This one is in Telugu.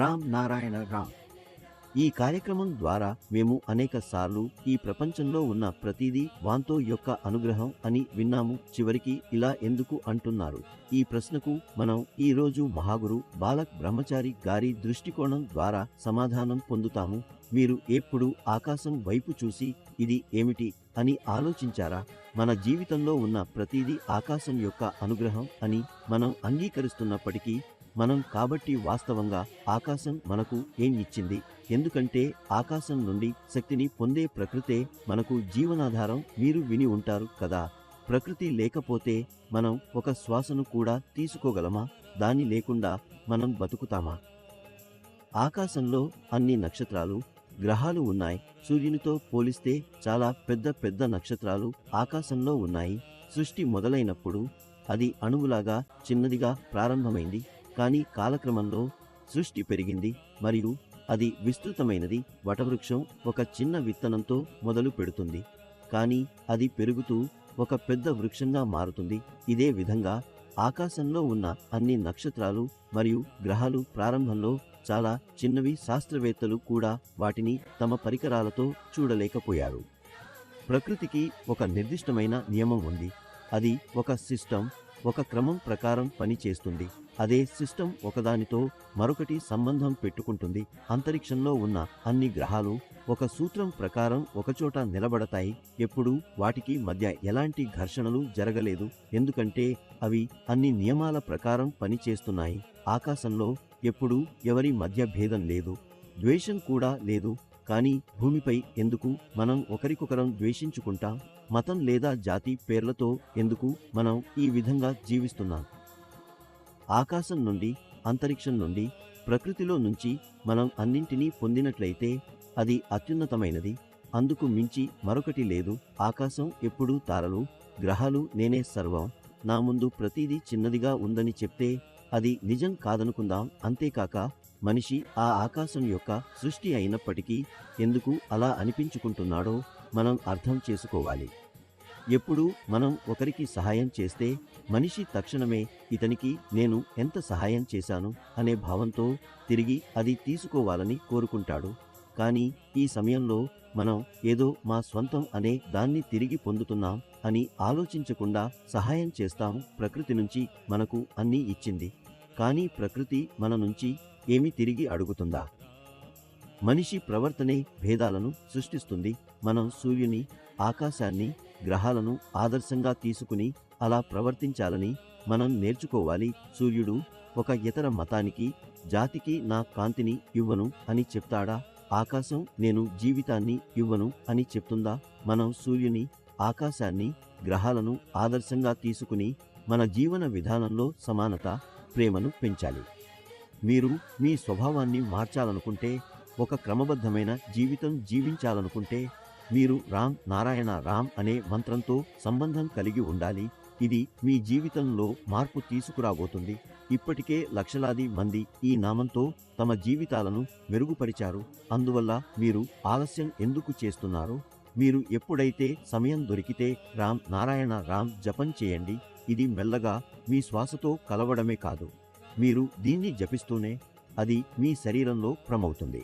రామ్ నారాయణ రామ్. ఈ కార్యక్రమం ద్వారా మేము అనేక సార్లు ఈ ప్రపంచంలో ఉన్న ప్రతిదీ వాంతో యొక్క అనుగ్రహం అని విన్నాము. చివరికి ఇలా ఎందుకు అంటున్నారు? ఈ ప్రశ్నకు మనం ఈ రోజు మహాగురు బాలక్ బ్రహ్మచారి గారి దృష్టికోణం ద్వారా సమాధానం పొందుతాము. మీరు ఎప్పుడు ఆకాశం వైపు చూసి ఇది ఏమిటి అని ఆలోచించారా? మన జీవితంలో ఉన్న ప్రతిదీ ఆకాశం యొక్క అనుగ్రహం అని మనం అంగీకరిస్తున్నప్పటికీ మనం కాబట్టి వాస్తవంగా ఆకాశం మనకు ఏం ఇచ్చింది? ఎందుకంటే ఆకాశం నుండి శక్తిని పొందే ప్రకృతే మనకు జీవనాధారం. మీరు విని ఉంటారు కదా, ప్రకృతి లేకపోతే మనం ఒక శ్వాసను కూడా తీసుకోగలమా? దాని లేకుండా మనం బతుకుతామా? ఆకాశంలో అన్ని నక్షత్రాలు, గ్రహాలు ఉన్నాయి. సూర్యునితో పోలిస్తే చాలా పెద్ద పెద్ద నక్షత్రాలు ఆకాశంలో ఉన్నాయి. సృష్టి మొదలైనప్పుడు అది అణువులాగా చిన్నదిగా ప్రారంభమైంది. కానీ కాలక్రమంలో సృష్టి పెరిగింది మరియు అది విస్తృతమైనది. వటవృక్షం ఒక చిన్న విత్తనంతో మొదలు పెడుతుంది, కానీ అది పెరుగుతూ ఒక పెద్ద వృక్షంగా మారుతుంది. ఇదే విధంగా ఆకాశంలో ఉన్న అన్ని నక్షత్రాలు మరియు గ్రహాలు ప్రారంభంలో చాలా చిన్నవి. శాస్త్రవేత్తలు కూడా వాటిని తమ పరికరాలతో చూడలేకపోయారు. ప్రకృతికి ఒక నిర్దిష్టమైన నియమం ఉంది. అది ఒక సిస్టమ్, ఒక క్రమం ప్రకారం పనిచేస్తుంది. అదే సిస్టమ్ ఒకదానితో మరొకటి సంబంధం పెట్టుకుంటుంది. అంతరిక్షంలో ఉన్న అన్ని గ్రహాలు ఒక సూత్రం ప్రకారం ఒకచోట నిలబడతాయి. ఎప్పుడూ వాటికి మధ్య ఎలాంటి ఘర్షణలు జరగలేదు, ఎందుకంటే అవి అన్ని నియమాల ప్రకారం పనిచేస్తున్నాయి. ఆకాశంలో ఎప్పుడూ ఎవరి మధ్య భేదం లేదు, ద్వేషం కూడా లేదు. కానీ భూమిపై ఎందుకు మనం ఒకరికొకరం ద్వేషించుకుంటాం? మతం లేదా జాతి పేర్లతో ఎందుకు మనం ఈ విధంగా జీవిస్తున్నాం? ఆకాశం నుండి, అంతరిక్షం నుండి, ప్రకృతిలో నుంచి మనం అన్నింటినీ పొందినట్లయితే అది అత్యున్నతమైనది. అందుకు మించి మరొకటి లేదు. ఆకాశం ఎప్పుడూ తారలు, గ్రహాలు, నేనే సర్వం, నా ముందు ప్రతిదీ చిన్నదిగా ఉందని చెప్తే అది నిజం కాదనుకుందాం. అంతేకాక మనిషి ఆ ఆకాశం యొక్క సృష్టి అయినప్పటికీ ఎందుకు అలా అనిపించుకుంటున్నాడో మనం అర్థం చేసుకోవాలి. ఎప్పుడు మనం ఒకరికి సహాయం చేస్తే మనిషి తక్షణమే ఇతనికి నేను ఎంత సహాయం చేశాను అనే భావంతో తిరిగి అది తీసుకోవాలని కోరుకుంటాడు. కానీ ఈ సమయంలో మనం ఏదో మా స్వంతం అనే దాన్ని తిరిగి పొందుతున్నాం అని ఆలోచించకుండా సహాయం చేస్తాము. ప్రకృతి నుంచి మనకు అన్నీ ఇచ్చింది, కానీ ప్రకృతి మన నుంచి ఏమి తిరిగి అడుగుతుందా? మనిషి ప్రవర్తనే భేదాలను సృష్టిస్తుంది. మనం సూర్యుని, ఆకాశాన్ని, గ్రహాలను ఆదర్శంగా తీసుకుని అలా ప్రవర్తించాలని మనం నేర్చుకోవాలి. సూర్యుడు ఒక ఇతర మతానికి, జాతికి నా కాంతిని ఇవ్వను అని చెప్తాడా? ఆకాశం నేను జీవితాన్ని ఇవ్వను అని చెప్తుందా? మనం సూర్యుని, ఆకాశాన్ని, గ్రహాలను ఆదర్శంగా తీసుకుని మన జీవన విధానంలో సమానత, ప్రేమను పెంచాలి. మీరు మీ స్వభావాన్ని మార్చాలనుకుంటే, ఒక క్రమబద్ధమైన జీవితం జీవించాలనుకుంటే మీరు రామ్ నారాయణ రామ్ అనే మంత్రంతో సంబంధం కలిగి ఉండాలి. ఇది మీ జీవితంలో మార్పు తీసుకురాబోతుంది. ఇప్పటికే లక్షలాది మంది ఈ నామంతో తమ జీవితాలను మెరుగుపరిచారు. అందువల్ల మీరు ఆలస్యం ఎందుకు చేస్తున్నారు? మీరు ఎప్పుడైతే సమయం దొరికితే రామ్ నారాయణ రామ్ జపం చేయండి. ఇది మెల్లగా మీ శ్వాసతో కలవడమే కాదు, మీరు దీన్ని జపిస్తూనే అది మీ శరీరంలో క్రమవుతుంది.